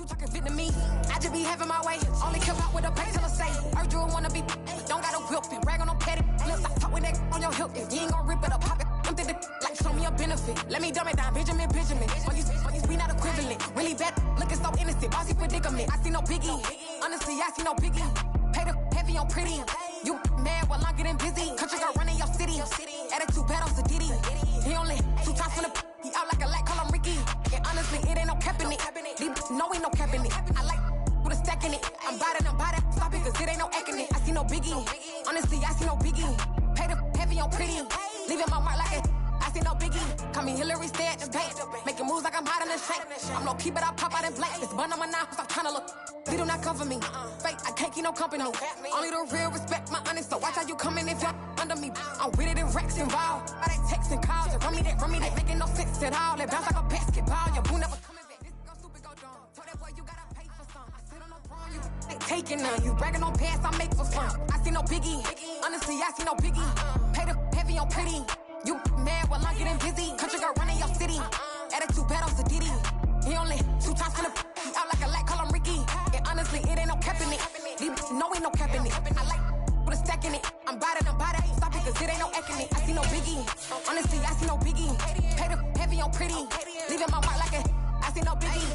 you talking Vietnamese. I just be having my way. Only care about what the pay teller say. Urge you wanna be, don't gotta whip it. Rag on no petty. Let's stop talk with that on your hip. If you ain't gon' rip it up, pop it. I'm thinking like show me a benefit. Let me dumb it down, Benjamin. We not equivalent. Really bad, looking so innocent. Bossy predicament. I see no biggie. Honestly, I see no biggie. Pay the heavy on pretty. You mad while I'm getting busy. Country girl running your city. Attitude bad on Sadiddy. He only 2 times from the. He out like a light, call him Ricky. And honestly, it ain't no cap in it. No, ain't no cap in it. I like with a stack in it. I'm by that. Stop it, cause it ain't no acting it. I see no biggie. Honestly, I see no biggie. Pay the heavy on pretty. Leaving my mark like it. I see no biggie. Call me Hillary, stay at the bank. Making moves like I'm hot in the shank. I'm low key, but I pop out in blank. It's bun on my knife, stop trying to look. They do not come for me. Fake, I can't keep no company. Only the real respect my honest. So watch how you coming if you're under me. I'm with it in Rex involved. I they texting calls and run me that. Making no sense at all. They bounce like a basketball. Your boo never coming back. This go stupid, go dumb. Told that boy you gotta pay for some. I sit on no throne, you ain't taking none. You bragging on past, I make for fun. I see no biggie. Honestly, I see no biggie. Pay the heavy on pretty. You mad while I'm getting busy. Country girl running your city. Attitude bad on Sadiddy. He only 2 times from the. He out like a light, call him Ricky. And honestly, it ain't no cap in it. No, ain't no cap in it. I like with a stack in it. I'm by that. Stop it, cause it ain't no acting it. I see no biggie. Honestly, I see no biggie. Pay the heavy on pretty. Leaving my mark like it. I see no biggie.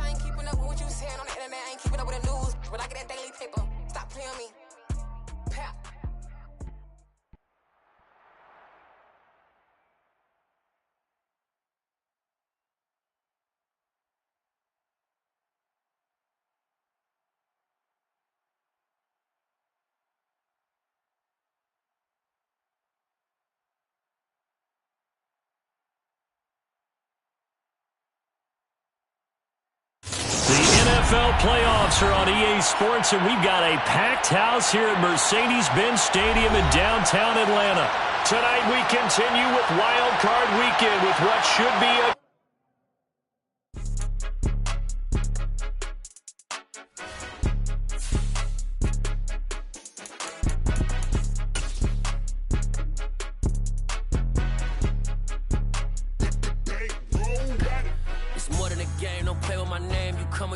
I ain't keeping up with what you saying on the internet. I ain't keeping up with the news. But I get that daily paper. Stop playing me. Pap. NFL playoffs are on EA Sports, and we've got a packed house here at Mercedes-Benz Stadium in downtown Atlanta. Tonight we continue with Wild Card Weekend with what should be a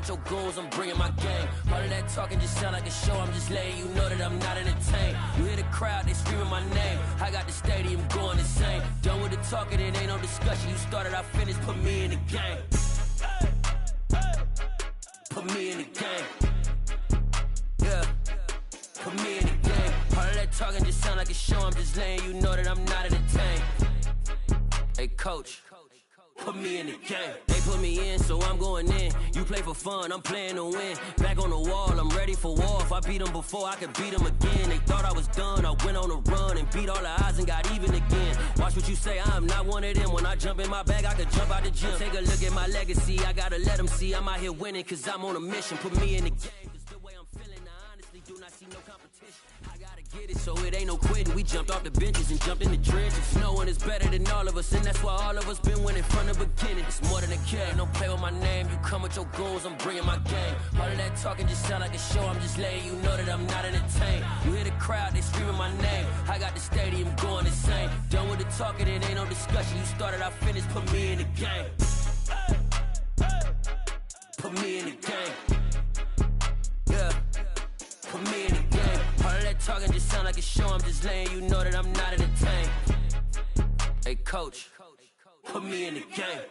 your goons, I'm bringing my game. All of that talking just sound like a show. I'm just letting you know that I'm not entertained. You hear the crowd, they screaming my name. I got the stadium going insane. Done with the talking, it ain't no discussion. You started, I finished, put me in the game. Put me in the game. Yeah, put me in the game. All of that talking just sound like a show. I'm just letting you know that I'm not entertained. Hey, coach. Put me in the game. They put me in, so I'm going in. You play for fun, I'm playing to win. Back on the wall, I'm ready for war. If I beat them before, I could beat them again. They thought I was done, I went on a run and beat all the odds and got even again. Watch what you say, I'm not one of them. When I jump in my bag, I could jump out the gym. Take a look at my legacy, I gotta let them see I'm out here winning, cause I'm on a mission. Put me in the game, cause the way I'm feeling, I honestly do not see no competition. I gotta get it, so it ain't no quitting. We jumped off the benches and jumped in the trenches. No one is better than all of us, and that's why all of us been winning from the beginning. It's more than a game, don't play with my name. You come with your goons, I'm bringing my game. All of that talking just sound like a show. I'm just letting you know that I'm not entertained. You hear the crowd, they screaming my name. I got the stadium going insane. Done with the talking, it ain't no discussion. You started, I finished, put me in the game. Put me in the game. Yeah, put me in the game. All of that talking just sound like a show. I'm just letting you know that I'm not entertained. Hey, coach, put me in the game.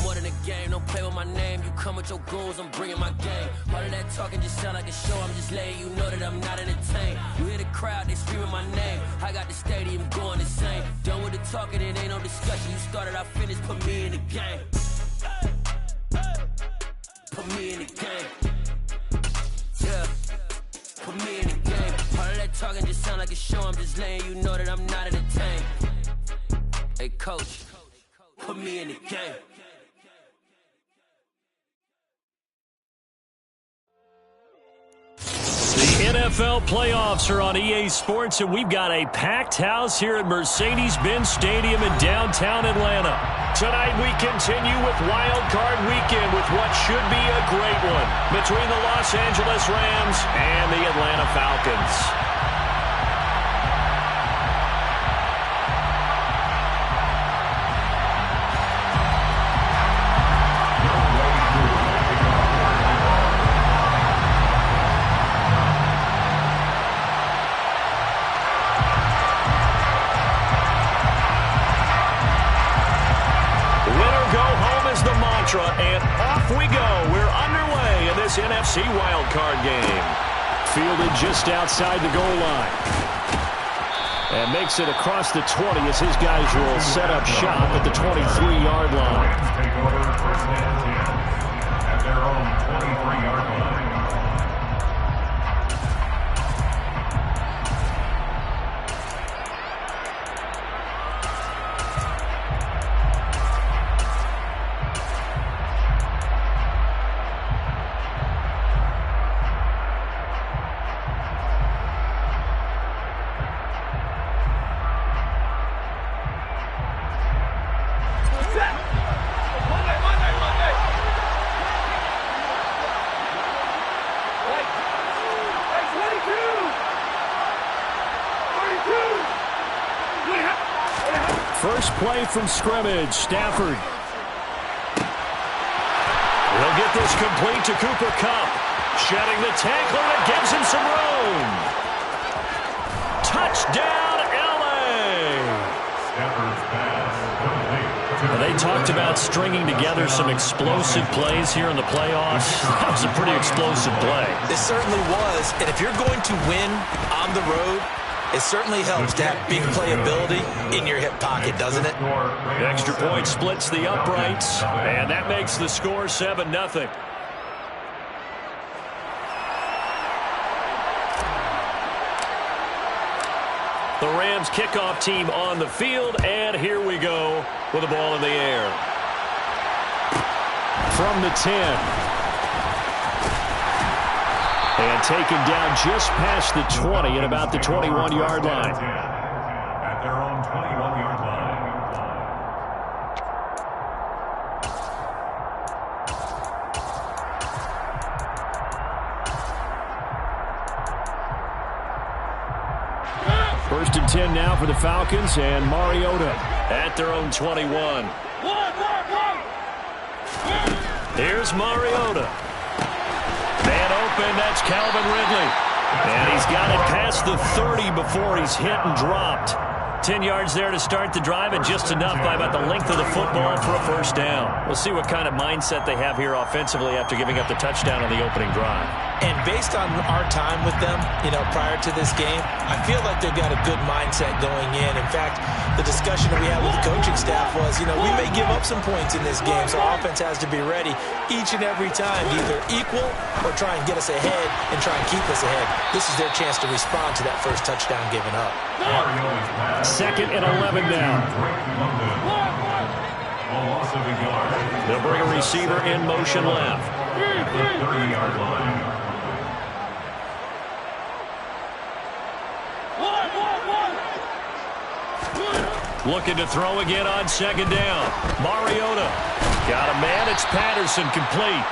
More than a game, don't play with my name. You come with your goons, I'm bringing my game. All of that talking just sound like a show. I'm just letting you know that I'm not entertained. You hear the crowd, they screaming my name. I got the stadium going insane. Done with the talking, it ain't no discussion. You started, I finished, put me in the game. Put me in the game. Yeah, put me in the game. All of that talking just sound like a show. I'm just letting you know that I'm not entertained. Hey, coach, put me in the game. NFL playoffs are on EA Sports, and we've got a packed house here at Mercedes-Benz Stadium in downtown Atlanta. Tonight we continue with Wild Card Weekend with what should be a great one between the Los Angeles Rams and the Atlanta Falcons. And off we go. We're underway in this NFC wildcard game. Fielded just outside the goal line. And makes it across the 20 as his guys will set up shop at the 23-yard line. Take over first and 10 at their own 23-yard line. First play from scrimmage, Stafford. He'll get this complete to Cooper Kupp. Shedding the tackle, and it gives him some room. Touchdown, L.A. They talked about stringing together some explosive plays here in the playoffs. That was a pretty explosive play. It certainly was, and if you're going to win on the road, it certainly helps to have big playability in your hip pocket, doesn't it? The extra point splits the uprights, and that makes the score 7-0. The Rams kickoff team on the field, and here we go with the ball in the air. From the 10. And taken down just past the 20 at about the 21-yard line. At their own 21-yard line. First and 10 now for the Falcons, and Mariota at their own 21. Here's Mariota. Man open, that's Calvin Ridley. And he's got it past the 30 before he's hit and dropped. 10 yards there to start the drive, and just enough by about the length of the football for a first down. We'll see what kind of mindset they have here offensively after giving up the touchdown on the opening drive. And based on our time with them, prior to this game, I feel like they've got a good mindset going in. In fact, the discussion that we had with the coaching staff was, we may give up some points in this game, so our offense has to be ready each and every time to either equal or try and get us ahead and try and keep us ahead. This is their chance to respond to that first touchdown given up. Second and 11 now. They'll bring a receiver in motion left. 30-yard line. Looking to throw again on second down. Mariota. Got a man. It's Patterson complete.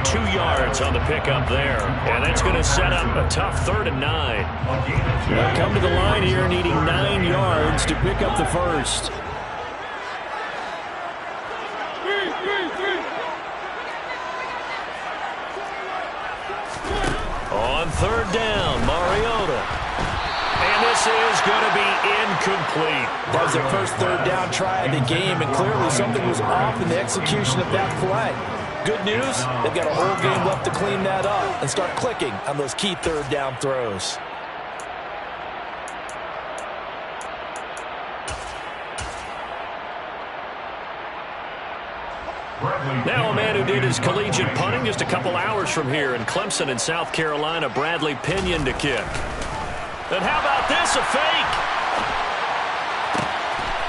2 yards on the pickup there. And that's going to set up a tough 3rd and 9. They'll come to the line here needing 9 yards to pick up the first. On 3rd down, Mariota. And this is going to be incomplete. That was their first 3rd down try of the game, and clearly something was off in the execution of that play. Good news, they've got a whole game left to clean that up and start clicking on those key 3rd down throws. Now a man who did his collegiate punting just a couple hours from here in Clemson in South Carolina, Bradley Pinion to kick. And how about this, a fake?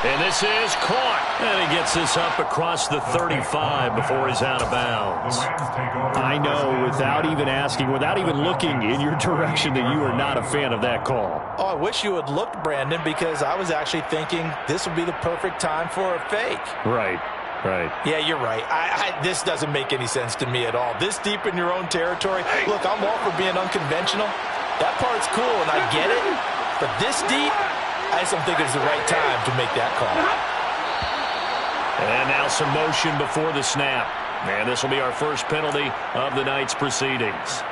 And this is caught. And he gets this up across the 35 before he's out of bounds. I know, without even asking, without even looking in your direction, that you are not a fan of that call. Oh, I wish you had looked, Brandon, because I was actually thinking this would be the perfect time for a fake. Right. Yeah, you're right. This doesn't make any sense to me at all. This deep in your own territory. Look, I'm all for being unconventional. That part's cool, and I get it. But this deep, I just don't think it's the right time to make that call. And now some motion before the snap. And this will be our first penalty of the night's proceedings.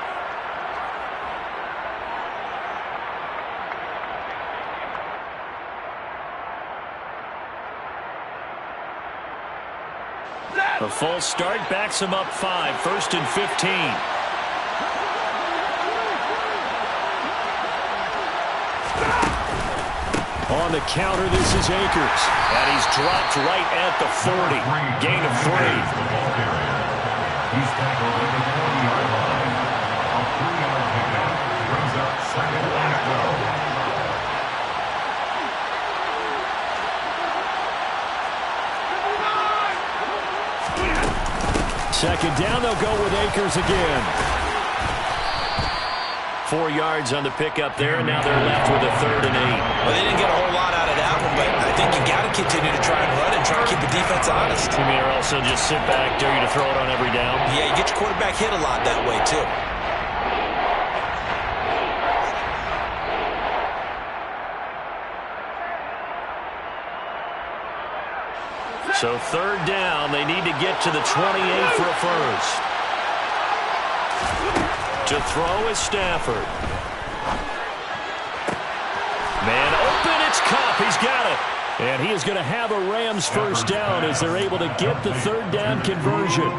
A full start backs him up 5, 1st and 15. On the counter, this is Akers. And he's dropped right at the 40. Gain of 3. He's tackled at the 40-yard line. A 3-yard pickup brings up 2nd and goal. Second down, they'll go with Akers again. 4 yards on the pickup there, and now they're left with a 3rd and 8. Well, they didn't get a whole lot out of that one, but I think you got to continue to try and run and try and keep the defense honest. You mean, or also just sit back, dare you to throw it on every down? Yeah, you get your quarterback hit a lot that way, too. So 3rd down, they need to get to the 28 for a first. To throw is Stafford. Man open, it's Kupp. He's got it. And he is going to have a Rams first down as they're able to get the 3rd down conversion.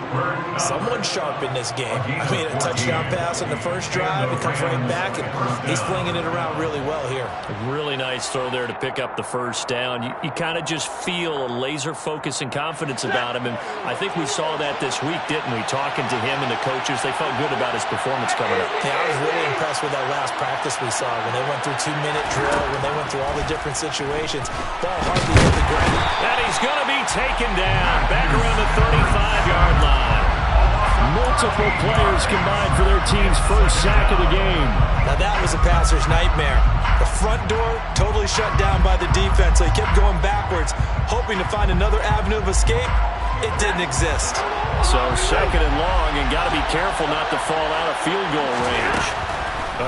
Someone sharp in this game. I mean, a touchdown pass on the first drive. It comes right back, and he's flinging it around really well here. A really nice throw there to pick up the first down. You kind of just feel a laser focus and confidence about him, and I think we saw that this week, didn't we? Talking to him and the coaches, they felt good about his performance coming up. Yeah, I was really impressed with that last practice we saw when they went through 2-minute drill, when they went through all the different situations. Ball hardly hit the ground. And he's going to be taken down back around the 35-yard line. Multiple players combined for their team's first sack of the game. Now that was a passer's nightmare. The front door totally shut down by the defense, so he kept going backwards, hoping to find another avenue of escape. It didn't exist. So 2nd and long, and got to be careful not to fall out of field goal range.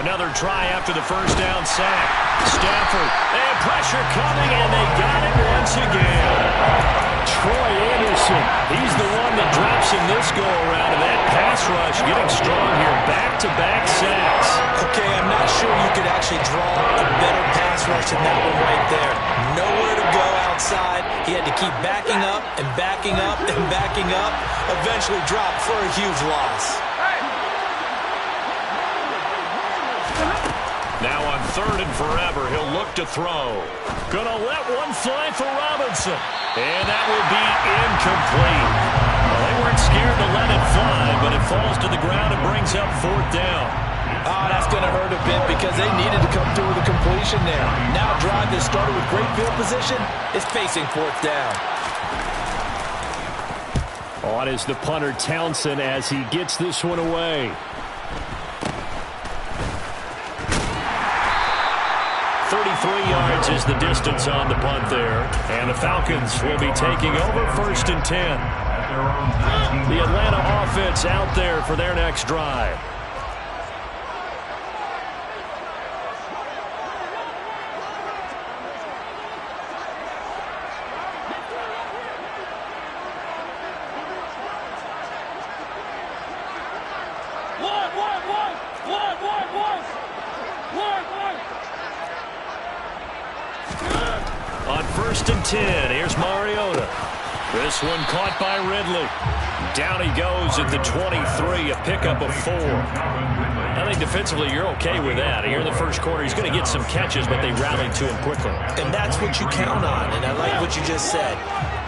Another try after the first down sack. Stafford, and pressure coming, and they got it once again. Troy Anderson, he's the one that drops in this go-around, and that pass rush getting strong here. Back-to-back sacks. Okay, I'm not sure you could actually draw a better pass rush than that one right there. Nowhere to go outside. He had to keep backing up and backing up and backing up. Eventually dropped for a huge loss. Now on 3rd and forever, he'll look to throw. Gonna let one fly for Robinson. And that will be incomplete. Well, they weren't scared to let it fly, but it falls to the ground and brings up 4th down. Oh, that's going to hurt a bit because they needed to come through with a completion there. Now a drive that started with great field position is facing 4th down. On is the punter Townsend as he gets this one away. 33 yards is the distance on the punt there. And the Falcons will be taking over 1st and 10. The Atlanta offense out there for their next drive. On 1st and 10, here's Mariota. This one caught by Ridley. Down he goes at the 23, a pickup of 4. I think defensively you're okay with that. Here in the first quarter, he's going to get some catches, but they rallied to him quickly. And that's what you count on, and I like what you just said.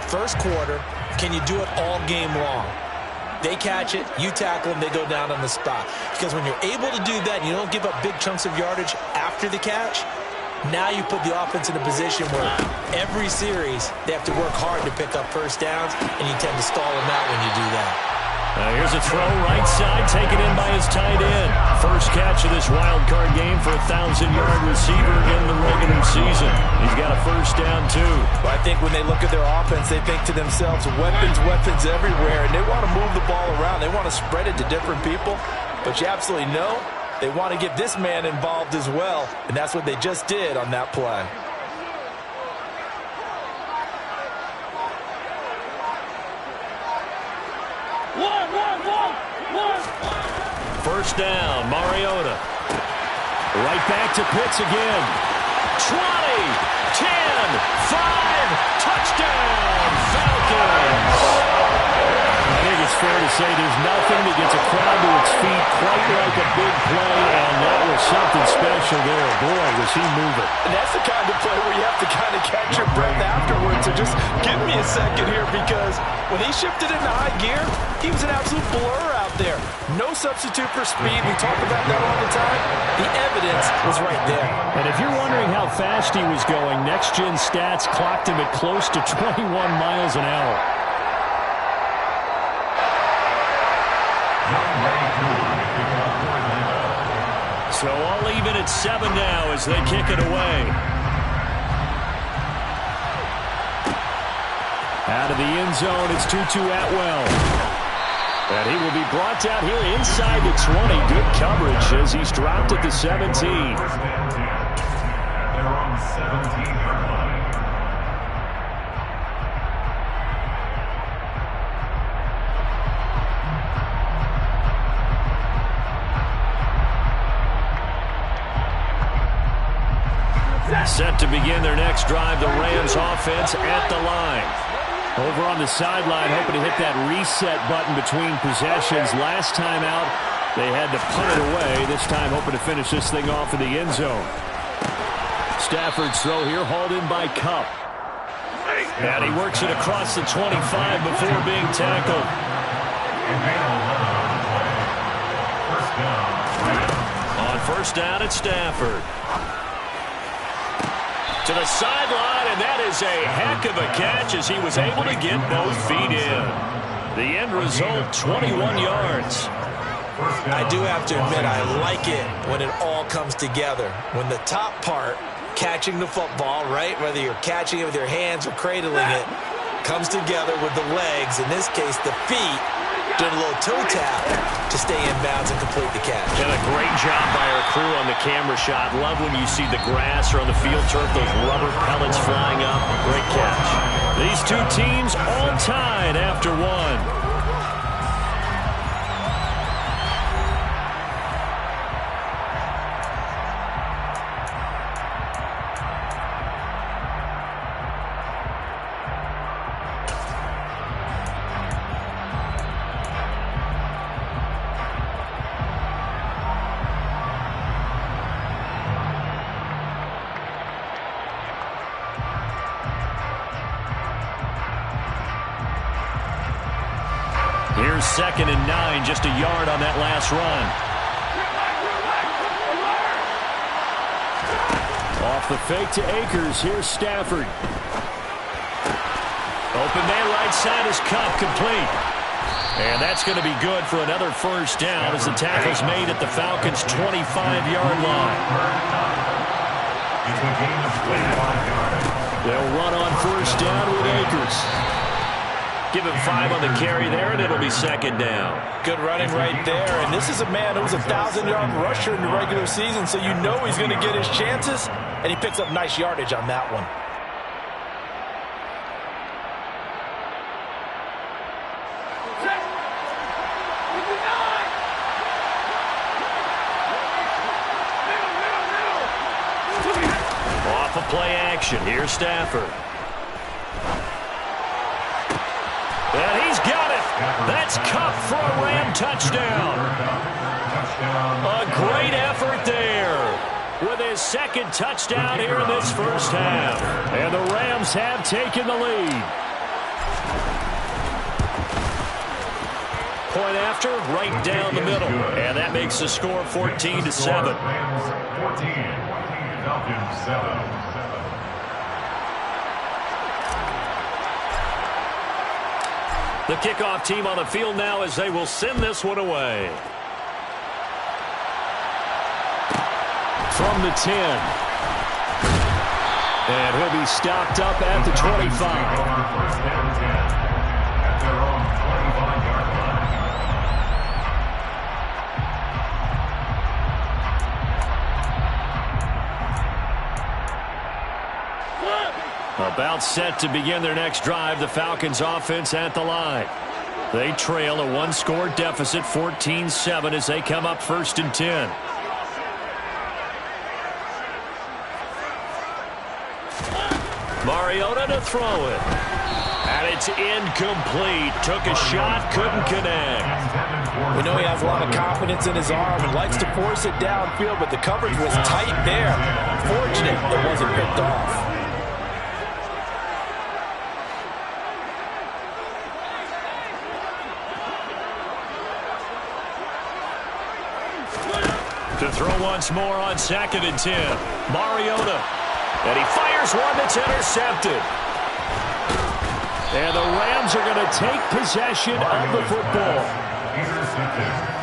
First quarter, can you do it all game long? They catch it, you tackle them, they go down on the spot. Because when you're able to do that and you don't give up big chunks of yardage after the catch, Now you put the offense in a position where every series they have to work hard to pick up first downs, and you tend to stall them out when you do that. Here's a throw right side, taken in by his tight end. First catch of this wild card game for a 1,000-yard receiver in the regular season. He's got a first down, too. Well, I think when they look at their offense, they think to themselves, weapons, weapons everywhere, and they want to move the ball around. They want to spread it to different people, but you absolutely know they want to get this man involved as well, and that's what they just did on that play. First down, Mariota. Right back to Pitts again. 20, 10, 5, touchdown, Falcons. I think it's fair to say there's nothing that gets a crowd to its feet quite like a big play, and that was something special there. Boy, was he moving. And that's the kind of play where you have to kind of catch your breath afterwards. So just give me a second here, because when he shifted into high gear, he was an absolute blur out there. No substitute for speed. We talk about that all the time. The evidence was right there. And if you're wondering how fast he was going, Next Gen Stats clocked him at close to 21 miles an hour. So all even at 7 now as they kick it away. Out of the end zone, it's Tutu Atwell. And he will be brought down here inside the 20. Good coverage as he's dropped at the 17. They're on the 17-yard line. Set to begin their next drive, the Rams offense at the line. Over on the sideline, hoping to hit that reset button between possessions. Last time out, they had to punt it away. This time, hoping to finish this thing off in the end zone. Stafford's throw here, hauled in by Kupp. And he works it across the 25 before being tackled. On first down, it's Stafford. To the sideline, and that is a heck of a catch as he was able to get both feet in. The end result, 21 yards. I do have to admit, I like it when it all comes together. When the top part, catching the football, right, whether you're catching it with your hands or cradling it, comes together with the legs, in this case the feet, doing a little toe tap to stay in bounds and complete the catch. And a great job by our crew on the camera shot. Love when you see the grass or on the field turf, those rubber pellets flying up. Great catch. These two teams all tied after one. Here's 2nd and 9, just a yard on that last run. Off the fake to Akers, here's Stafford. Open man right side is Kupp, complete. And that's going to be good for another first down as the tackle's made at the Falcons' 25-yard line. They'll run on first down with Akers. Give him 5 on the carry there, and it'll be 2nd down. Good running right there, and this is a man who's a 1,000-yard rusher in the regular season, so you know he's going to get his chances, and he picks up nice yardage on that one. Off of play action, here's Stafford. And he's got it. That's Kupp for a Ram touchdown. A great effort there with his 2nd touchdown here in this first half. And the Rams have taken the lead. Point after, right down the middle. And that makes the score 14-7. Falcons 7. The kickoff team on the field now as they will send this one away. From the 10. And he'll be stopped up at the 25. First down 10 at their own 25-yard line. About set to begin their next drive, the Falcons offense at the line. They trail a one-score deficit, 14-7, as they come up 1st and 10. Mariota to throw it. And it's incomplete. Took a shot, couldn't connect. We know he has a lot of confidence in his arm and likes to force it downfield, but the coverage was tight there. Fortunate it wasn't picked off. To throw once more on 2nd and 10. Mariota. And he fires one that's intercepted. And the Rams are going to take possession of the football.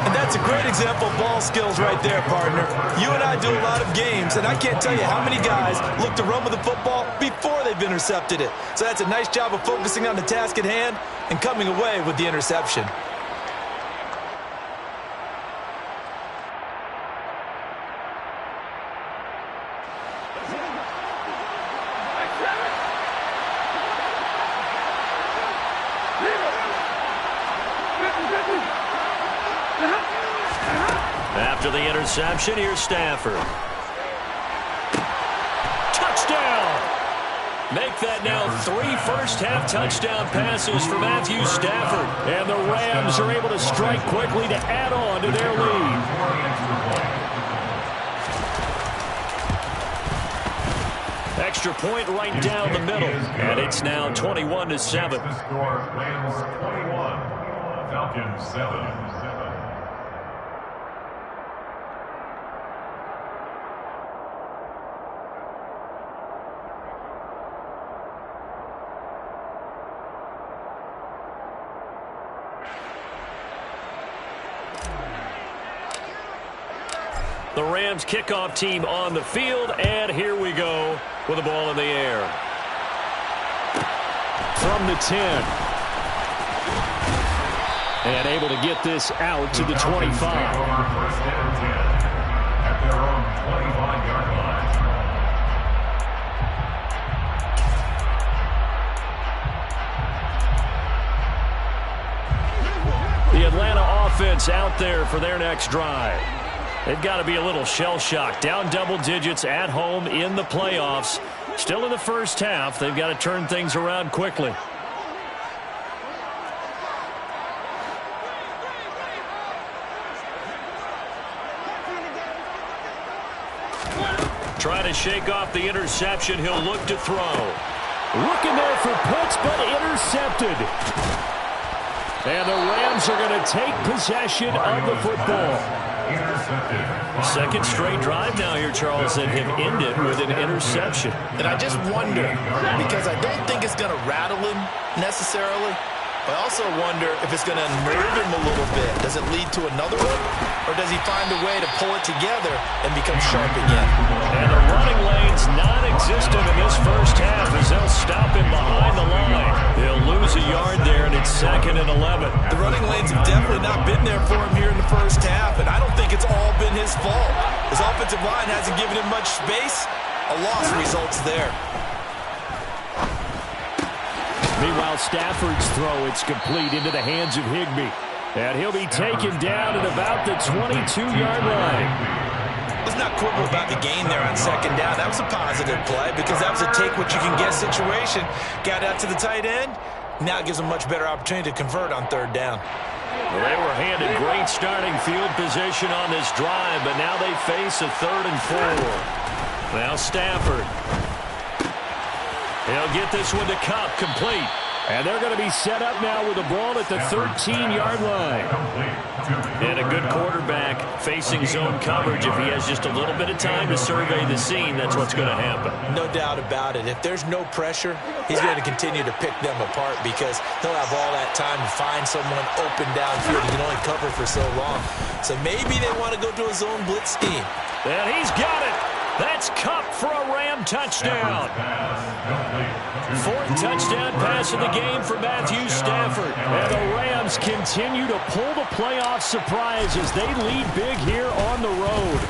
And that's a great example of ball skills right there, partner. You and I do a lot of games, and I can't tell you how many guys look to run with the football before they've intercepted it. So that's a nice job of focusing on the task at hand and coming away with the interception. After the interception, here's Stafford. Touchdown! Make that now 3 first-half touchdown passes for Matthew Stafford. And the Rams are able to strike quickly to add on to their lead. Extra point right down the middle. And it's now 21-7. The score, Rams 21, Falcons 7. The Rams kickoff team on the field, and here we go with the ball in the air. From the 10. And able to get this out to the 25. First down 10 at their own 25-yard line. The Atlanta offense out there for their next drive. They've got to be a little shell-shocked. Down double digits at home in the playoffs. Still in the first half. They've got to turn things around quickly. Trying to shake off the interception. He'll look to throw. Looking there for Pitts, but intercepted. And the Rams are going to take possession of the football. Second straight drive now here, Charles, that have ended with an interception. And I just wonder, because I don't think it's going to rattle him necessarily, but I also wonder if it's going to unnerve him a little bit. Does it lead to another one, or does he find a way to pull it together and become sharp again? And the running lane's non-existent in this first half as they'll stop him behind the line. They'll lose a yard there, and it's 2nd and 11. The running lanes have definitely not been there for him here in the first half, and I don't think it's all been his fault. His offensive line hasn't given him much space. A loss results there. Meanwhile, Stafford's throw, it's complete into the hands of Higbee. And he'll be taken down at about the 22-yard line. Let's not quibble about the gain there on 2nd down. That was a positive play because that was a take-what-you-can-get situation. Got out to the tight end. Now it gives them much better opportunity to convert on 3rd down. Well, they were handed great starting field position on this drive, but now they face a 3rd and 4. Now Stafford. He'll get this one to Kupp, complete. And they're going to be set up now with the ball at the 13-yard line. And a good quarterback facing zone coverage. If he has just a little bit of time to survey the scene, that's what's going to happen. No doubt about it. If there's no pressure, he's going to continue to pick them apart because he'll have all that time to find someone open downfield. He can only cover for so long. So maybe they want to go to a zone blitz scheme. And he's got it. That's Kupp for a Ram touchdown. Fourth touchdown pass of the game for Matthew Stafford. And the Rams continue to pull the playoff surprise as they lead big here on the road.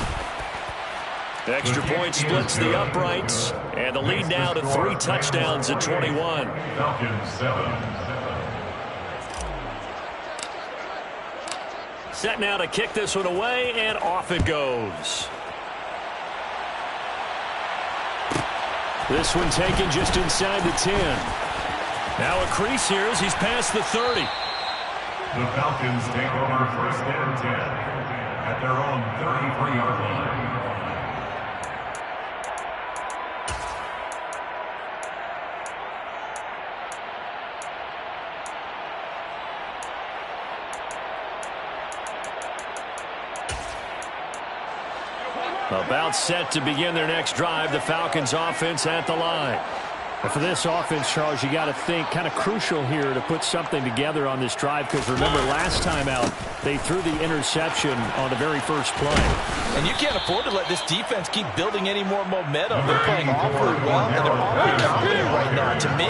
Extra point splits the uprights. And the lead now to 3 touchdowns at 21. Falcons 7. Set now to kick this one away, and off it goes. This one taken just inside the 10. Now a crease here as he's past the 30. The Falcons take over 1st and 10 at their own 33-yard line. About set to begin their next drive, the Falcons offense at the line. And for this offense, Charles, you got to think kind of crucial here to put something together on this drive because remember last time out they threw the interception on the very first play. And you can't afford to let this defense keep building any more momentum. They're playing awfully well, and they're awfully confident right now. To me,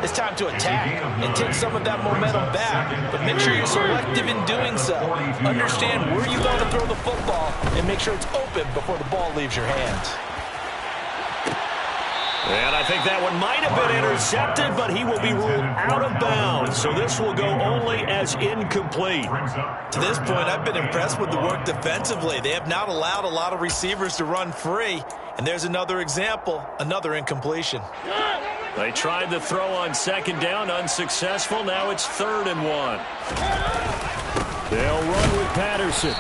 it's time to attack and take some of that momentum back, but make sure you're selective in doing so. Understand where you want to throw the football and make sure it's open before the ball leaves your hands. And I think that one might have been intercepted, but he will be ruled out of bounds. So this will go only as incomplete. To this point, I've been impressed with the work defensively. They have not allowed a lot of receivers to run free. And there's another example, another incompletion. They tried the throw on second down, unsuccessful. Now it's 3rd and 1. They'll run with Patterson.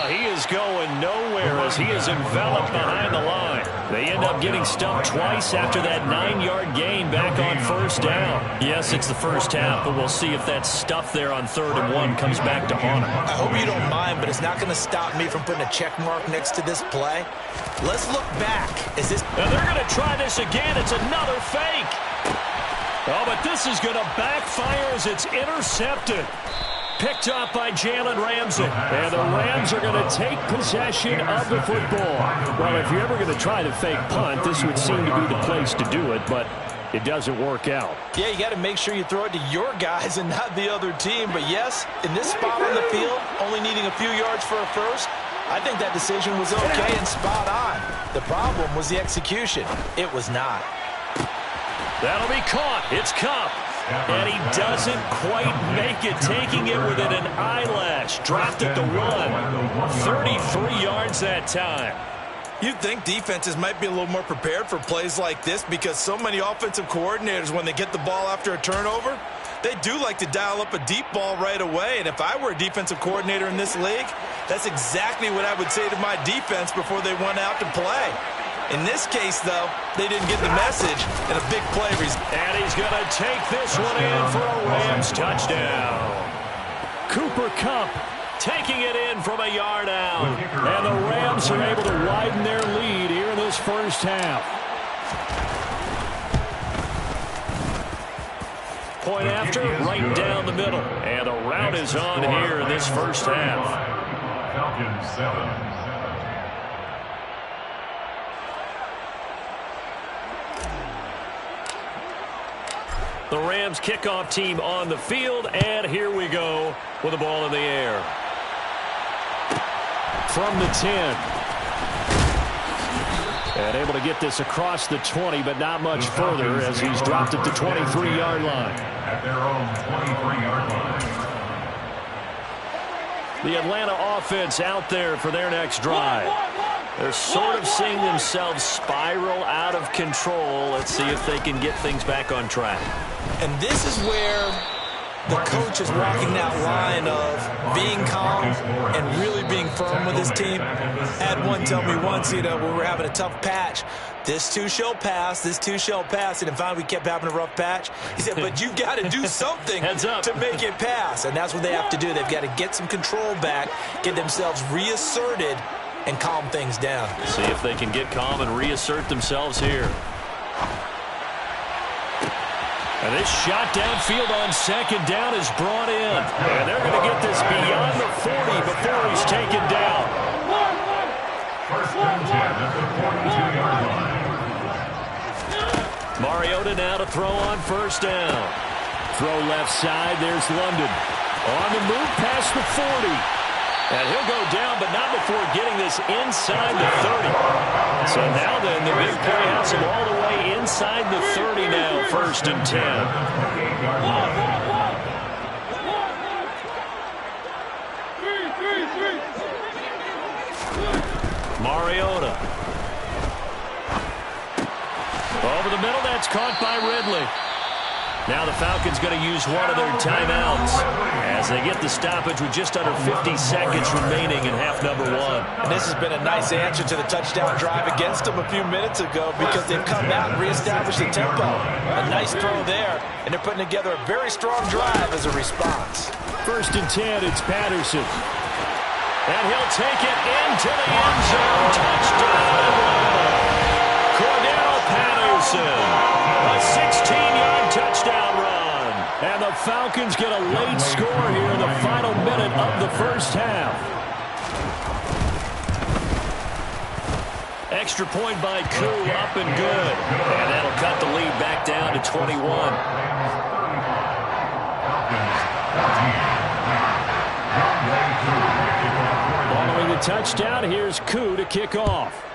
He is going nowhere as he is enveloped behind the line. They end up getting stumped twice after that 9-yard gain back on 1st down. Yes, it's the first half, but we'll see if that stuff there on 3rd and 1 comes back to haunt him. I hope you don't mind, but it's not going to stop me from putting a check mark next to this play. Let's look back. Now they're going to try this again. It's another fake. Oh, but this is going to backfire as it's intercepted. Picked up by Jalen Ramsey. And the Rams are going to take possession of the football. Well, if you're ever going to try to fake punt, this would seem to be the place to do it, but it doesn't work out. Yeah, you got to make sure you throw it to your guys and not the other team. But yes, in this spot on the field, only needing a few yards for a first, I think that decision was okay and spot on. The problem was the execution. It was not. That'll be caught. It's Kupp. And he doesn't quite make it, taking it within an eyelash. Dropped it to 1. 33 yards that time. You'd think defenses might be a little more prepared for plays like this because so many offensive coordinators, when they get the ball after a turnover, they do like to dial up a deep ball right away. And if I were a defensive coordinator in this league, that's exactly what I would say to my defense before they went out to play. In this case, though, they didn't get the message, and a big play. And he's going to take this one in for a Rams touchdown. Cooper Kupp taking it in from a yard out. And the Rams are able to widen their lead here in this first half. Point after, right down the middle. And the route is on here in this first half. Falcons 7. The Rams kickoff team on the field, and here we go with the ball in the air. From the 10. And able to get this across the 20, but not much further as he's dropped at the 23-yard line. At their own 23-yard line. The Atlanta offense out there for their next drive. They're sort of seeing themselves spiral out of control. Let's see if they can get things back on track. And this is where the coach is walking that line of being calm and really being firm with his team. I had one tell me once, when we were having a tough patch, this too shall pass, this too shall pass. And finally we kept having a rough patch. He said, but you've got to do something to make it pass. And that's what they have to do. They've got to get some control back, get themselves reasserted, and calm things down. See if they can get calm and reassert themselves here. And this shot downfield on second down is brought in. And they're going to get this beyond the 40 before he's taken down. First and 10 at the 42-yard line. Mariota now to throw on first down. Throw left side. There's London. On the move past the 40. And he'll go down, but not before getting this inside the 30. So now then, the big play has him all the way inside the 30 now, first and 10. Mariota. Over the middle, that's caught by Ridley. Now the Falcons going to use one of their timeouts as they get the stoppage with just under 50 seconds remaining in half number one. And this has been a nice answer to the touchdown drive against them a few minutes ago because they've come out and reestablished the tempo. A nice throw there, and they're putting together a very strong drive as a response. First and 10, it's Patterson. And he'll take it into the end zone. Touchdown! Cordell Patterson. A 16-yard touchdown run. And the Falcons get a late score here in the final minute of the first half. Extra point by Koo, up and good. And that'll cut the lead back down to 21. Following the touchdown, here's Koo to kick off.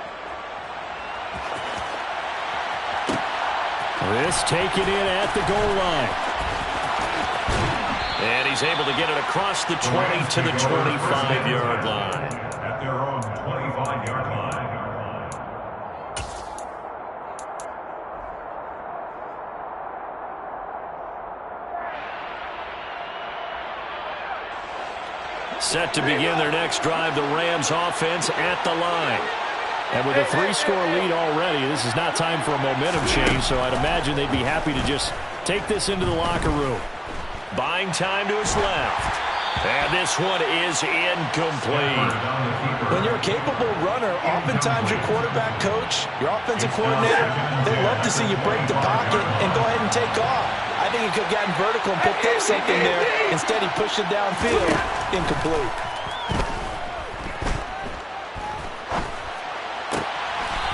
This taken in at the goal line. And he's able to get it across the 20 to the 25-yard line. At their own 25-yard line. Set to begin their next drive, the Rams offense at the line. And with a 3-score lead already, this is not time for a momentum change, so I'd imagine they'd be happy to just take this into the locker room. Buying time to his left. And this one is incomplete. When you're a capable runner, oftentimes your quarterback coach, your offensive coordinator, they love to see you break the pocket and go ahead and take off. I think he could have gotten vertical and picked up something there. Instead, he pushed it downfield. Incomplete.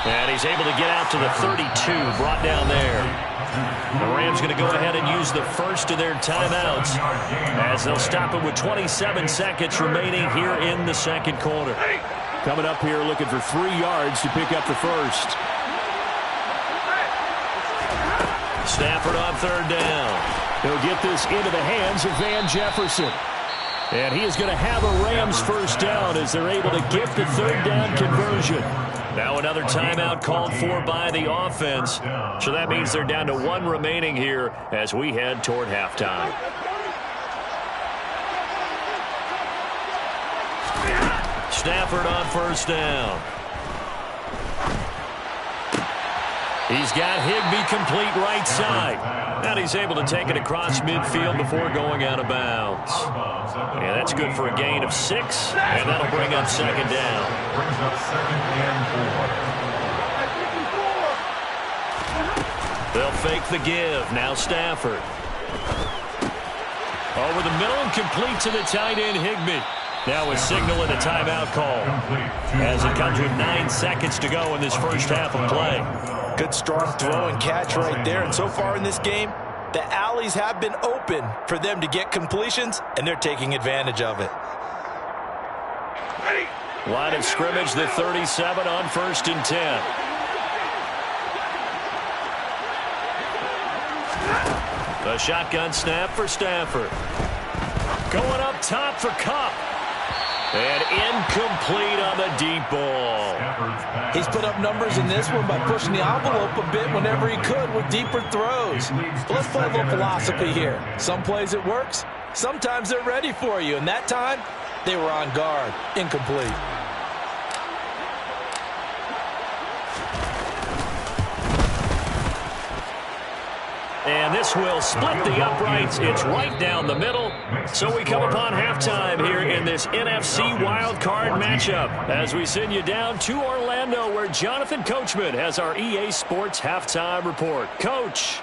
And he's able to get out to the 32, brought down there. The Rams going to go ahead and use the first of their timeouts as they'll stop it with 27 seconds remaining here in the second quarter. Coming up here looking for 3 yards to pick up the first. Stafford on third down. He'll get this into the hands of Van Jefferson. And he is going to have a Rams first down as they're able to get the third down conversion. Now another timeout called for by the offense. So that means they're down to 1 remaining here as we head toward halftime. Stafford on first down. He's got Higbee complete right side. And he's able to take it across midfield before going out of bounds. Yeah, that's good for a gain of 6, and that'll bring up second down. Brings up second and 4. They'll fake the give. Now Stafford. Over the middle and complete to the tight end, Higbee. Now a signal and a timeout call as it comes with 9 seconds to go in this first half of play. Good strong throw and catch right there. And so far in this game, the alleys have been open for them to get completions, and they're taking advantage of it. Line of scrimmage, the 37 on first and 10. The shotgun snap for Stafford. Going up top for Kupp. And incomplete on the deep ball. He's put up numbers in this one by pushing the envelope a bit whenever he could with deeper throws. But let's play a little philosophy here. Some plays it works. Sometimes they're ready for you. And that time, they were on guard. Incomplete. And this will split the uprights. It's right down the middle. So we come upon halftime here in this NFC wildcard matchup as we send you down to Orlando where Jonathan Coachman has our EA Sports halftime report. Coach.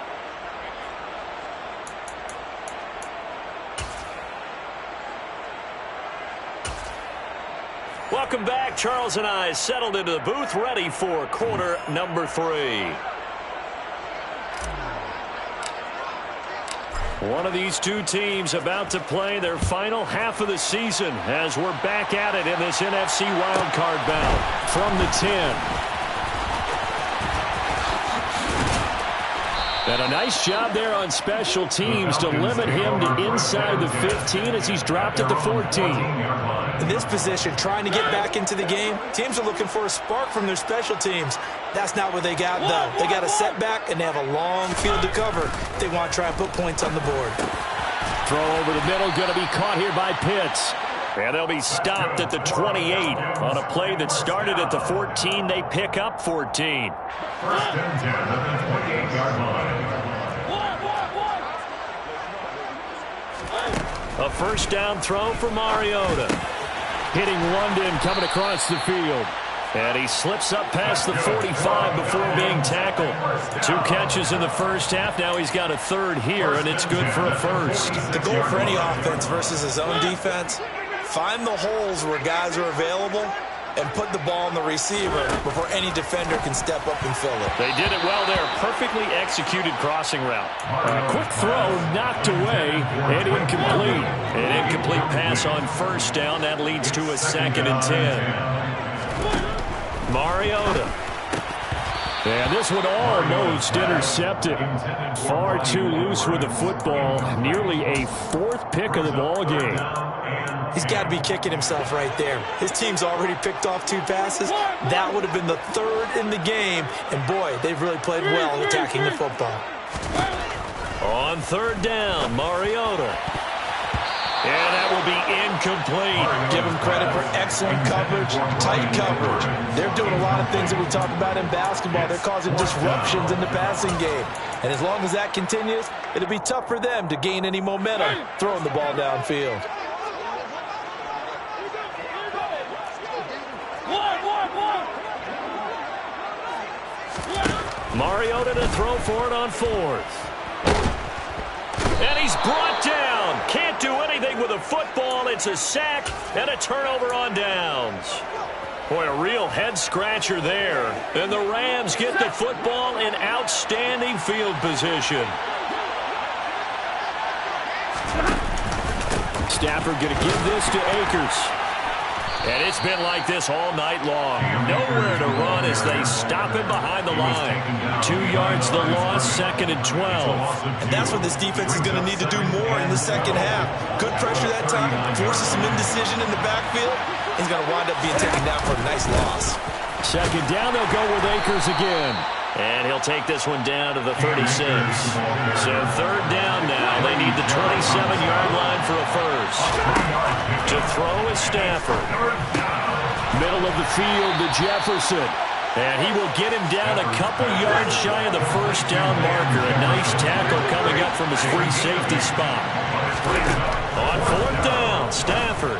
Welcome back. Charles and I settled into the booth ready for quarter number 3. One of these two teams about to play their final half of the season as we're back at it in this NFC wildcard bout from the 10. And a nice job there on special teams to limit him to inside the 15 as he's dropped at the 14. In this position, trying to get back into the game, teams are looking for a spark from their special teams. That's not what they got, though. They got a setback, and they have a long field to cover if they want to try and put points on the board. Throw over the middle, going to be caught here by Pitts. And they'll be stopped at the 28 on a play that started at the 14. They pick up 14. First and 10 at the 28-yard line. A first down throw for Mariota. Hitting London coming across the field. And he slips up past the 45 before being tackled. 2 catches in the first half. Now he's got a third here, and it's good for a first. The goal for any offense versus his own defense, find the holes where guys are available and put the ball in the receiver before any defender can step up and fill it. They did it well there. Perfectly executed crossing route. A quick throw knocked away and incomplete. An incomplete pass on first down. That leads to a 2nd and 10. Mariota. And this one almost intercepted. Far too loose with the football. Nearly a 4th pick of the ball game. He's got to be kicking himself right there. His team's already picked off 2 passes. That would have been the 3rd in the game. And, boy, they've really played well attacking the football. On 3rd down, Mariota. And that will be incomplete. Give him credit for excellent coverage, tight coverage. They're doing a lot of things that we talk about in basketball. They're causing disruptions in the passing game. And as long as that continues, it'll be tough for them to gain any momentum throwing the ball downfield. Mariota to throw for it on 4th. And he's brought down. Can't do anything with a football. It's a sack and a turnover on downs. Boy, a real head-scratcher there. And the Rams get the football in outstanding field position. Stafford going to give this to Akers. And it's been like this all night long. Nowhere to run as they stop him behind the line. 2 yards the loss, 2nd and 12. And that's what this defense is going to need to do more in the second half. Good pressure that time, forces some indecision in the backfield. He's going to wind up being taken down for a nice loss. 2nd down, they'll go with Akers again. And he'll take this one down to the 36. So 3rd down now. They need the 27-yard line for a first. To throw is Stafford. Middle of the field to Jefferson. And he will get him down a couple yards shy of the first down marker. A nice tackle coming up from his free safety spot. On 4th down, Stafford.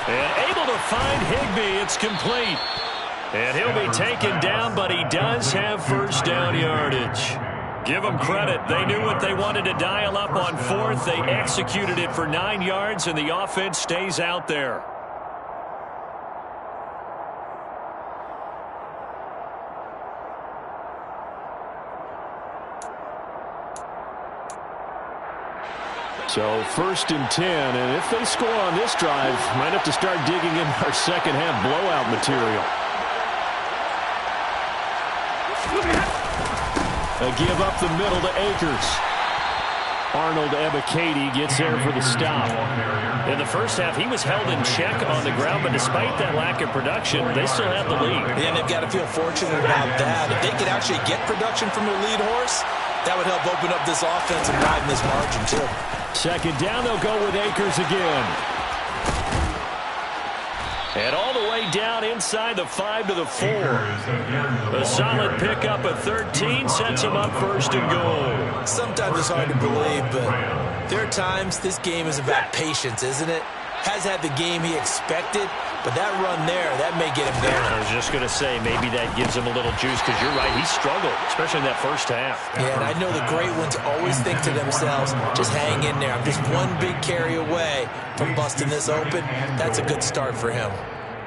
And able to find Higbee. It's complete. And he'll be taken down, but he does have first down yardage. Give them credit. They knew what they wanted to dial up on 4th. They executed it for 9 yards, and the offense stays out there. So 1st and 10, and if they score on this drive, might have to start digging in our second half blowout material. A give up the middle to Akers. Arnold Ebiketie gets there for the stop. In the first half, he was held in check on the ground, but despite that lack of production, they still have the lead. Yeah, and they've got to feel fortunate about that. If they could actually get production from their lead horse, that would help open up this offense and widen this margin, too. Second down, they'll go with Akers again. And all the way down inside the 5 to the 4. A solid pickup at 13 sets him up first and goal. Sometimes it's hard to believe, but there are times this game is about patience, isn't it? Has had the game he expected, but that run there, that may get him going. I was just going to say, maybe that gives him a little juice, because you're right, he struggled, especially in that first half. Yeah, and I know the great ones always think to themselves, just hang in there. I'm just one big carry away from busting this open. That's a good start for him.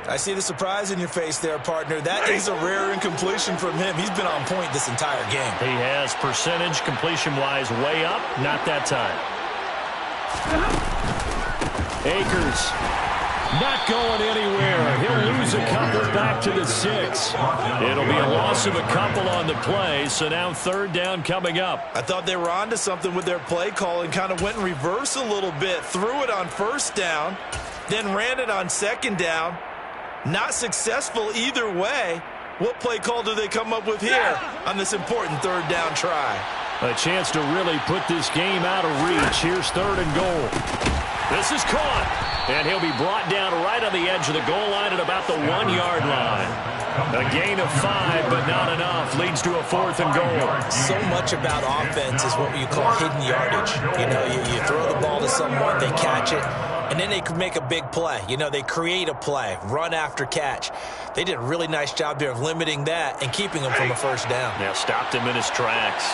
I see the surprise in your face there, partner. That is a rare incompletion from him. He's been on point this entire game. He has percentage, completion-wise, way up. Not that time. Akers not going anywhere. He'll lose a couple back to the 6. It'll be a loss of a couple on the play, so now third down coming up. I thought they were onto something with their play call and kind of went in reverse a little bit. Threw it on first down, then ran it on second down. Not successful either way. What play call do they come up with here on this important third down try? A chance to really put this game out of reach. Here's third and goal. This is caught, and he'll be brought down right on the edge of the goal line at about the 1-yard line. A gain of 5, but not enough. Leads to a fourth and goal. So much about offense is what you call hidden yardage. You know, you throw the ball to someone, they catch it, and then they can make a big play. You know, they create a play, run after catch. They did a really nice job there of limiting that and keeping him from a first down. Yeah, stopped him in his tracks.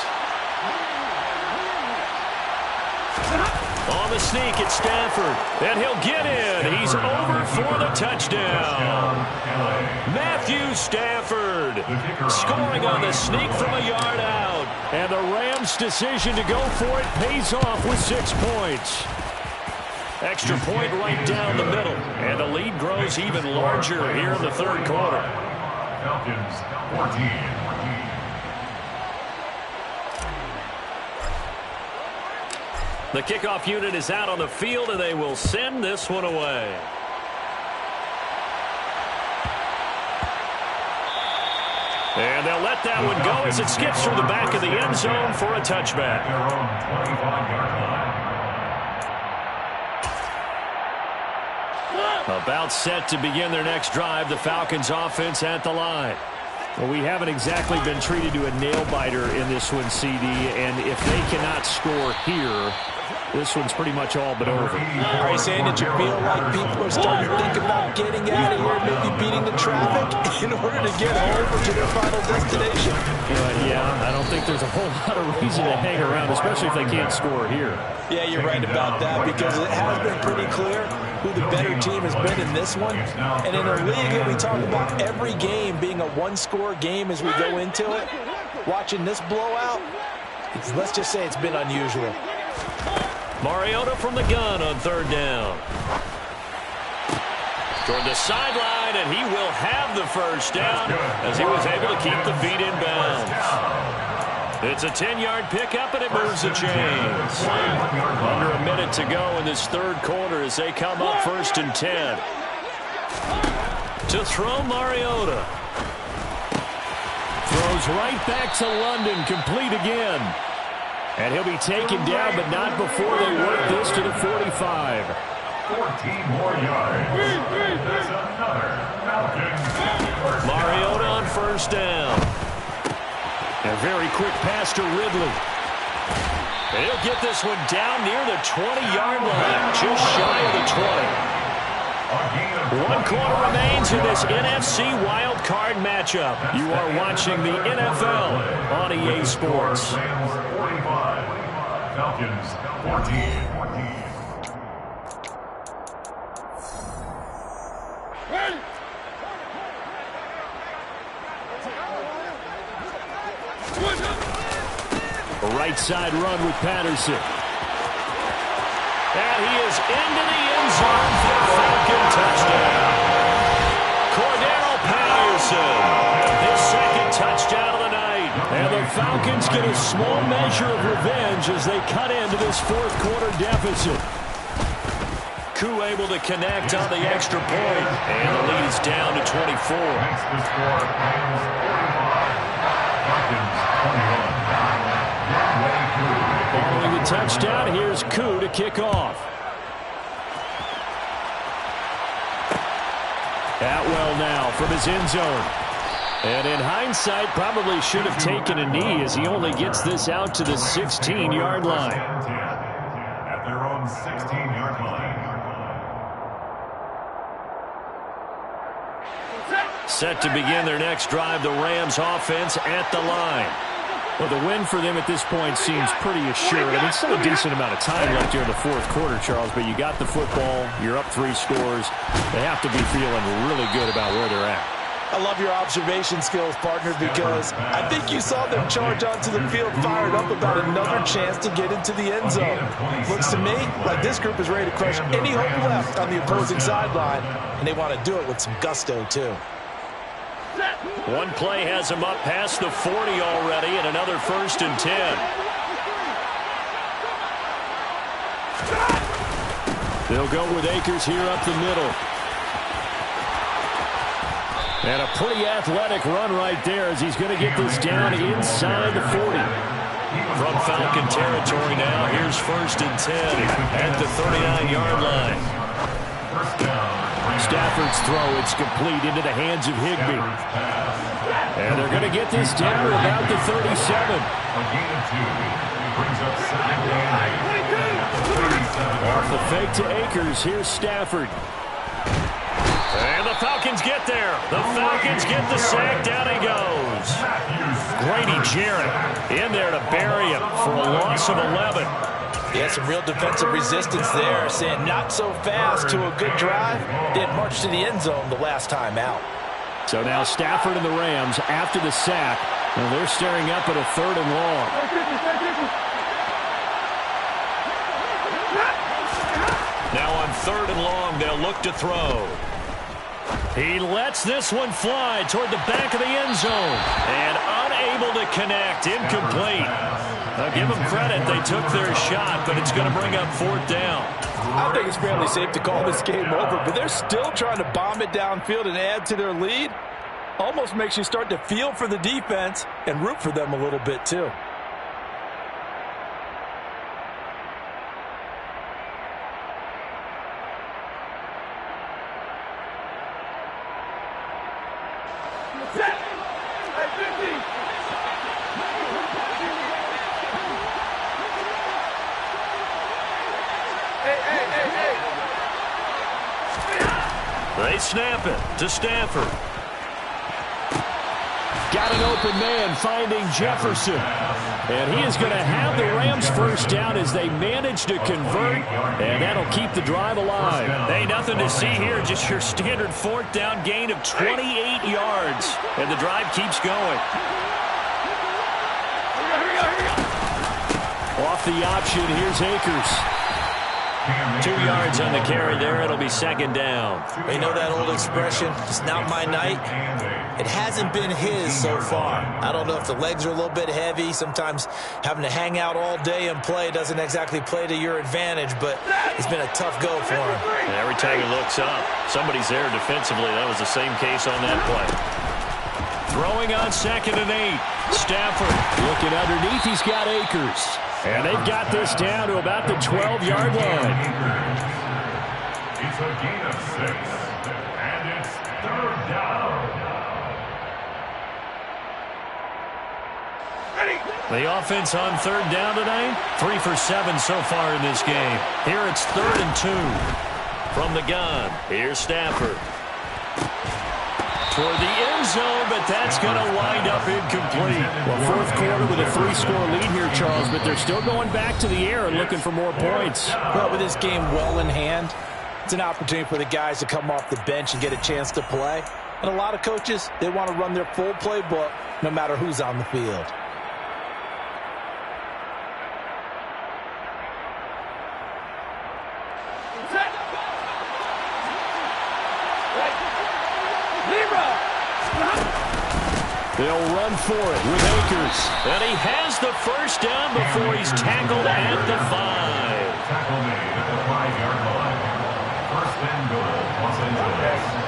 On the sneak, it's Stafford, and he'll get in. He's over for the touchdown. Matthew Stafford scoring on the sneak from a yard out. And the Rams' decision to go for it pays off with 6 points. Extra point right down the middle, and the lead grows even larger here in the third quarter. Falcons 14. The kickoff unit is out on the field, and they will send this one away. And they'll let that one go as it skips through the back of the end zone for a touchback. Their own 25-yard line. About set to begin their next drive, the Falcons offense at the line. Well, we haven't exactly been treated to a nail-biter in this one, CD, and if they cannot score here, this one's pretty much all but over. Are you saying that you feel like people are starting to think about getting out of here, maybe beating the traffic in order to get home or to their final destination? Yeah, I don't think there's a whole lot of reason to hang around, especially if they can't score here. Yeah, you're right about that, because it has been pretty clear who the better team has been in this one. And in a league that we talk about every game being a one-score game as we go into it, watching this blowout, let's just say it's been unusual. Mariota from the gun on third down. Toward the sideline, and he will have the first down as he was able to keep the feet in bounds. It's a 10-yard pickup, and it moves the chains. Under a minute to go in this third quarter as they come up first and 10. To throw, Mariota. Throws right back to London, complete again. And he'll be taken down, but not before they work this to the 45. 14 more yards. There's another Falcons. Mariota on first down. A very quick pass to Ridley. And he'll get this one down near the 20-yard line, just shy of the 20. 1 quarter remains in this NFC wild card matchup. You are watching the NFL on EA Sports. Rams 45, Falcons 14. A right side run with Patterson. And he is into the end zone for a Falcon touchdown. Cordero Patterson, his second touchdown of the night. And the Falcons Falcons get a small measure of revenge as they cut into this fourth quarter deficit. Koo able to connect on the extra point, and the lead is down to 24. Makes the score Rams 45, Falcons 21. Following the touchdown, here's Koo to kick off. Atwell now from his end zone. And in hindsight, probably should have taken a knee as he only gets this out to the 16-yard line. At their own 16-yard line. Set to begin their next drive, the Rams offense at the line. Well, the win for them at this point seems pretty assured. I mean, still a decent amount of time left here in the fourth quarter, Charles, but you got the football, you're up 3 scores. They have to be feeling really good about where they're at. I love your observation skills, partner, because I think you saw them charge onto the field fired up about another chance to get into the end zone. Looks to me like this group is ready to crush any hope left on the opposing sideline, and they want to do it with some gusto, too. One play has them up past the 40 already, and another 1st and 10. They'll go with Akers here up the middle. And a pretty athletic run right there as he's going to get this down inside the 40. From Falcon territory now, here's 1st and 10 at the 39-yard line. Stafford's throw, it's complete into the hands of Higbee. And they're going to get this down to about the 37. Off the fake to Akers, here's Stafford. And the Falcons get there. The Falcons get the sack. Down he goes. Grady Jarrett in there to bury him for a loss of 11. Yeah, some real defensive resistance there, saying not so fast to a good drive. Didn't march to the end zone the last time out. So now Stafford and the Rams after the sack, and they're staring up at a 3rd and long. Now on 3rd and long, they'll look to throw. He lets this one fly toward the back of the end zone. And unable to connect. Incomplete. Now give them credit. They took their shot, but it's going to bring up 4th down. I think it's fairly safe to call this game over, but they're still trying to bomb it downfield and add to their lead. Almost makes you start to feel for the defense and root for them a little bit, too. They snap it to Stafford. Got an open man finding Jefferson. And he is going to have the Rams 1st down as they manage to convert. And that'll keep the drive alive. Hey, nothing to see here. Just your standard 4th down gain of 28 yards. And the drive keeps going. Off the option, here's Akers. 2 yards on the carry there. It'll be 2nd down. You know that old expression, it's not my night. It hasn't been his so far. I don't know if the legs are a little bit heavy. Sometimes having to hang out all day and play doesn't exactly play to your advantage, but it's been a tough go for him. And every time he looks up, somebody's there defensively. That was the same case on that play. Throwing on 2nd and 8. Stafford looking underneath. He's got Akers. And they've got this down to about the 12-yard line. It's a gain of 6. And it's 3rd down. The offense on 3rd down tonight, 3 for 7 so far in this game. Here it's 3rd and 2 from the gun. Here's Stafford. Toward the end zone, but that's going to wind up incomplete. Well, 4th quarter with a 3-score lead here, Charles, but they're still going back to the air and looking for more points. Well, with this game well in hand, it's an opportunity for the guys to come off the bench and get a chance to play. And a lot of coaches, they want to run their full playbook no matter who's on the field. They'll run for it with Akers. And he has the first down before he's tackled at the 5. Tackle made at the 5-yard line. First and goal, Los Angeles.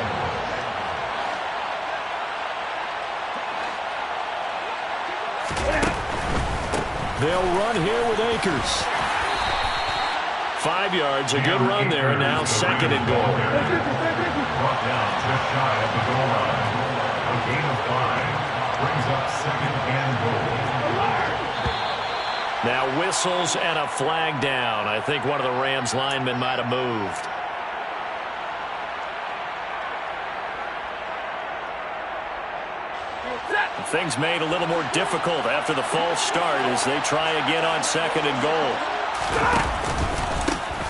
They'll run here with Akers. 5 yards, a good run there, and now second and goal. Brought down just shy of the goal line. A gain of 5 brings up second and goal. Now whistles and a flag down. I think one of the Rams linemen might have moved. Things made a little more difficult after the false start as they try again on second and goal.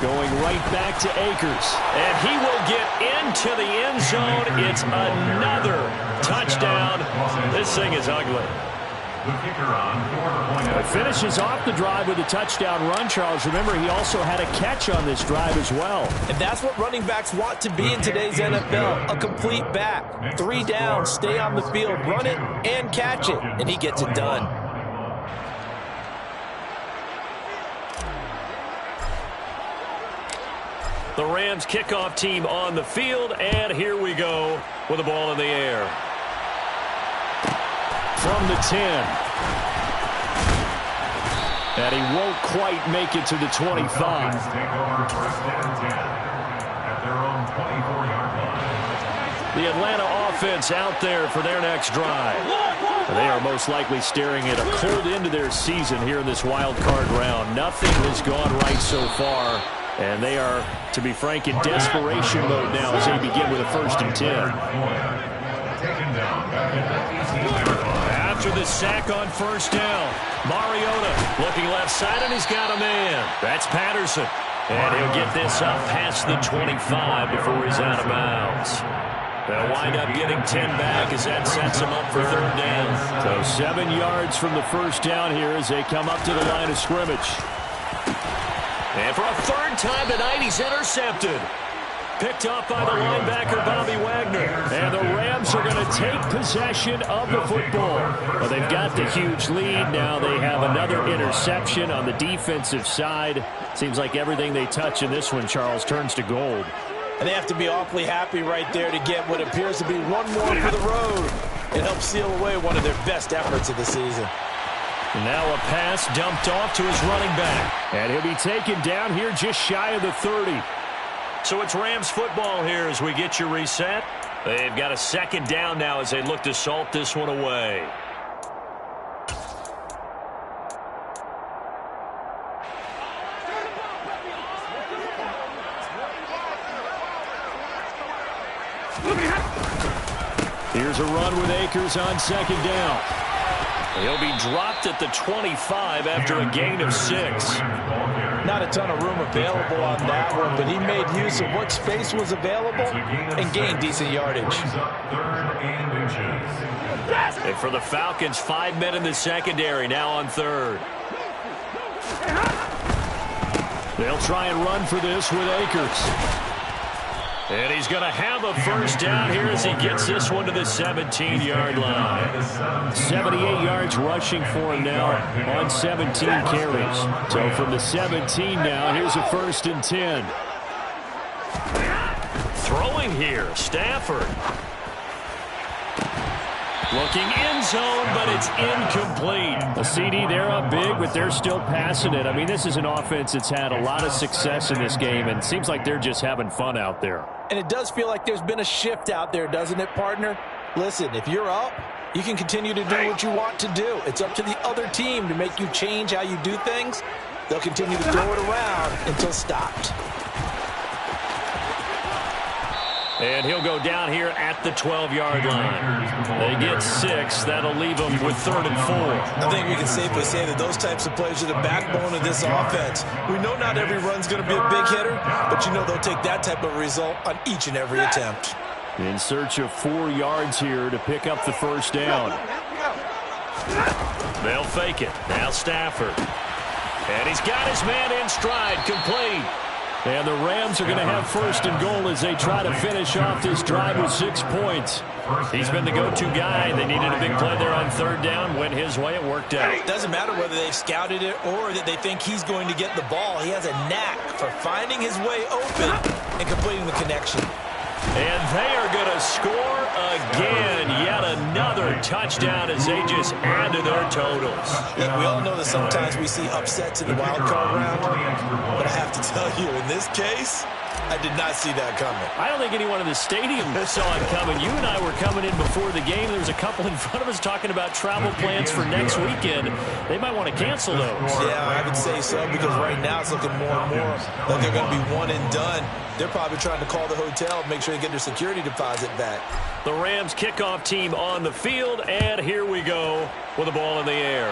Going right back to Akers. And he will get into the end zone. It's another touchdown. This thing is ugly. The kicker on Finishes off the drive with a touchdown run, Charles. Remember, he also had a catch on this drive as well. And that's what running backs want to be in today's NFL, a complete back. 3 down, stay on the field, run it, and catch it, and he gets it done. The Rams kickoff team on the field, and here we go with the ball in the air. From the 10. And he won't quite make it to the 25. Take over first and 10 at their own 24-yard line. The Atlanta offense out there for their next drive. They are most likely staring at a cold end to their season here in this wild card round. Nothing has gone right so far, and they are, to be frank, in desperation mode now as they begin with a first and 10. Taken down back at the 18-yard line. After the sack on first down, Mariota looking left side, and he's got a man. That's Patterson. And he'll get this up past the 25 before he's out of bounds. They'll wind up getting 10 back as that sets them up for third down. So 7 yards from the first down here as they come up to the line of scrimmage. And for a third time tonight, he's intercepted. Picked up by the linebacker, Bobby Wagner. And the Rams are going to take possession of the football. Well, they've got the huge lead. Now they have another interception on the defensive side. Seems like everything they touch in this one, Charles, turns to gold. And they have to be awfully happy right there to get what appears to be one more for the road. It helps seal away one of their best efforts of the season. And now a pass dumped off to his running back. And he'll be taken down here just shy of the 30. So it's Rams football here as we get you reset. They've got a second down now as they look to salt this one away. Here's a run with Akers on second down. He'll be dropped at the 25 after a gain of 6. Not a ton of room available on that one, but he made use of what space was available and gained decent yardage. And for the Falcons, 5 men in the secondary, now on third. They'll try and run for this with Akers. And he's going to have a first down here as he gets this one to the 17-yard line. 78 yards rushing for him now on 17 carries. So from the 17 now, here's a first and 10. Throwing here, Stafford. Looking end zone, but it's incomplete. A CD, they're up big, but they're still passing it. I mean, this is an offense that's had a lot of success in this game, and it seems like they're just having fun out there. And it does feel like there's been a shift out there, doesn't it, partner? Listen, if you're up, you can continue to do what you want to do. It's up to the other team to make you change how you do things. They'll continue to throw it around until stopped. And he'll go down here at the 12-yard line. They get 6. That'll leave them with 3rd and 4. I think we can safely say that those types of plays are the backbone of this offense. We know not every run's going to be a big hitter, but you know they'll take that type of result on each and every attempt. In search of 4 yards here to pick up the first down. They'll fake it. Now Stafford. And he's got his man in stride, complete. And the Rams are going to have first and goal as they try to finish off this drive with 6 points. He's been the go-to guy. They needed a big play there on third down. Went his way. It worked out. It doesn't matter whether they've scouted it or that they think he's going to get the ball. He has a knack for finding his way open and completing the connection. And they are going to score again. Yet another touchdown as they just add to their totals. Look, we all know that sometimes we see upsets in the wild card round, but I have to tell you, in this case, I did not see that coming. I don't think anyone in the stadium saw it coming. You and I were coming in before the game. There was a couple in front of us talking about travel plans for next weekend. They might want to cancel those. Yeah, I would say so, because right now it's looking more and more like they're going to be one and done. They're probably trying to call the hotel and make sure they get their security deposit back. The Rams kickoff team on the field, and here we go with the ball in the air.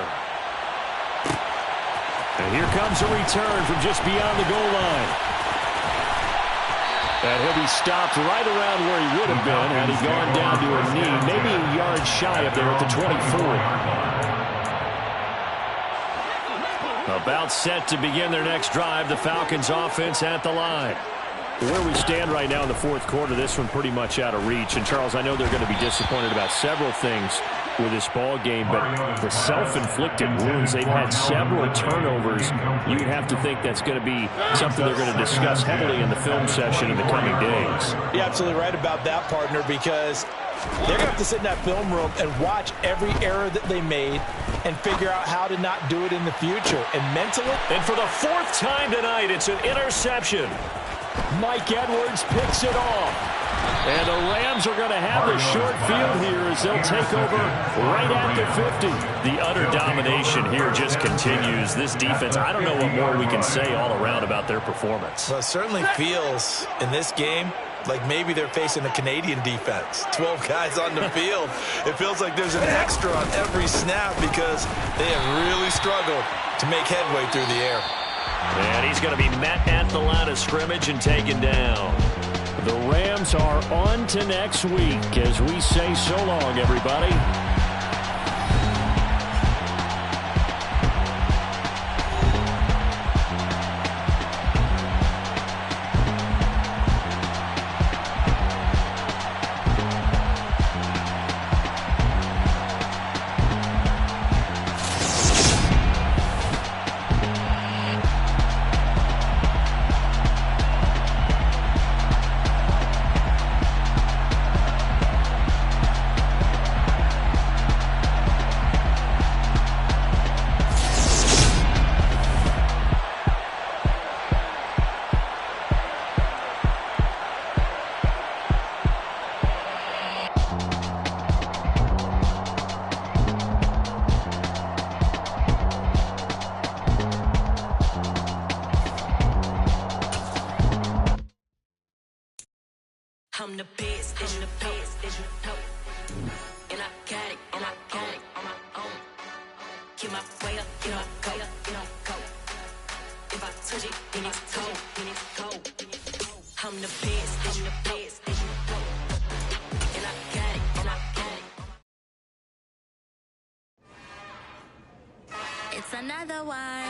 And here comes a return from just beyond the goal line. And he'll be stopped right around where he would have been had he gone down to a knee, maybe a yard shy of there at the 24. About set to begin their next drive, the Falcons offense at the line. Where we stand right now in the fourth quarter, this one pretty much out of reach. And, Charles, I know they're going to be disappointed about several things with this ball game, but the self-inflicted wounds, they've had several turnovers. You'd have to think that's going to be something they're going to discuss heavily in the film session in the coming days. You're absolutely right about that, partner, because they're going to have to sit in that film room and watch every error that they made and figure out how to not do it in the future. And mentally... And for the fourth time tonight, it's an interception. Mike Edwards picks it off. And the Rams are going to have the short field here as they'll take over right at the 50. The utter domination here just continues. This defense, I don't know what more we can say all around about their performance. Well, it certainly feels in this game like maybe they're facing a Canadian defense. 12 guys on the field. It feels like there's an extra on every snap because they have really struggled to make headway through the air. And he's going to be met at the line of scrimmage and taken down. The Rams are on to next week as we say so long, everybody. I'm the best, and the best, as you know. And I got it, on my own. Get my way up, get my go, go. If I touch it, then it's cold, I'm the best, and the best, as you know. And I got it, and I got it. It's another one.